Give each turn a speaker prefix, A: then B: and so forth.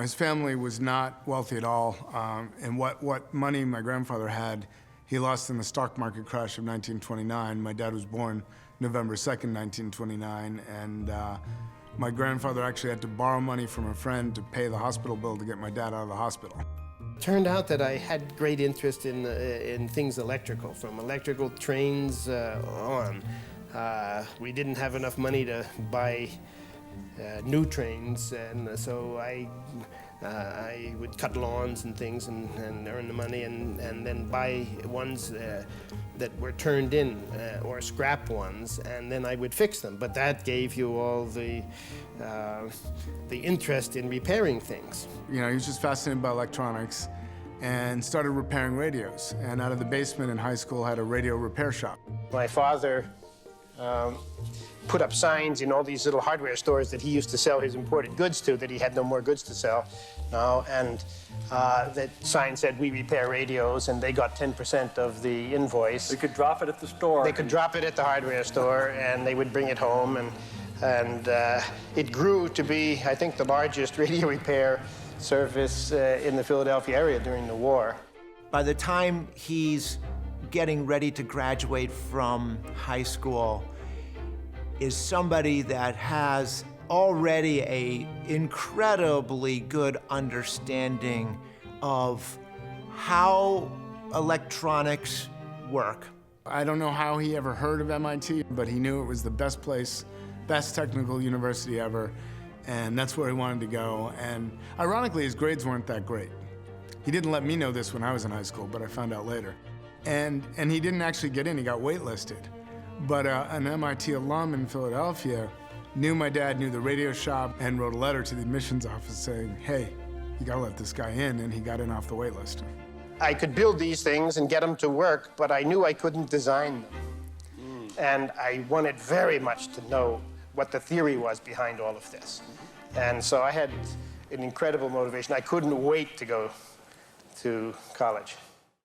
A: His family was not wealthy at all, and what money my grandfather had, he lost in the stock market crash of 1929. My dad was born November 2nd, 1929, and my grandfather actually had to borrow money from a friend to pay the hospital bill to get my dad out of the hospital.
B: Turned out that I had great interest in things electrical, from electrical trains on. We didn't have enough money to buy new trains, and so I would cut lawns and things and earn the money and then buy ones that were turned in or scrap ones, and then I would fix them. But that gave you all the interest in repairing things.
A: You know, he was just fascinated by electronics and started repairing radios. And out of the basement in high school had a radio repair shop.
B: My father put up signs in all these little hardware stores that he used to sell his imported goods to, that he had no more goods to sell now, and that sign said, "We repair radios," and they got 10% of the invoice.
C: They could drop it at the store.
B: They could drop it at the hardware store, and they would bring it home, and it grew to be, I think, the largest radio repair service in the Philadelphia area during the war.
D: By the time he's getting ready to graduate from high school, is somebody that has already an incredibly good understanding of how electronics work.
A: I don't know how he ever heard of MIT, but he knew it was the best place, best technical university ever, and that's where he wanted to go. And ironically, his grades weren't that great. He didn't let me know this when I was in high school, but I found out later. And he didn't actually get in, he got waitlisted. But an MIT alum in Philadelphia knew my dad, knew the radio shop, and wrote a letter to the admissions office saying, "Hey, you gotta let this guy in," and he got in off the wait list.
B: I could build these things and get them to work, but I knew I couldn't design them. And I wanted very much to know what the theory was behind all of this. And so I had an incredible motivation. I couldn't wait to go to college.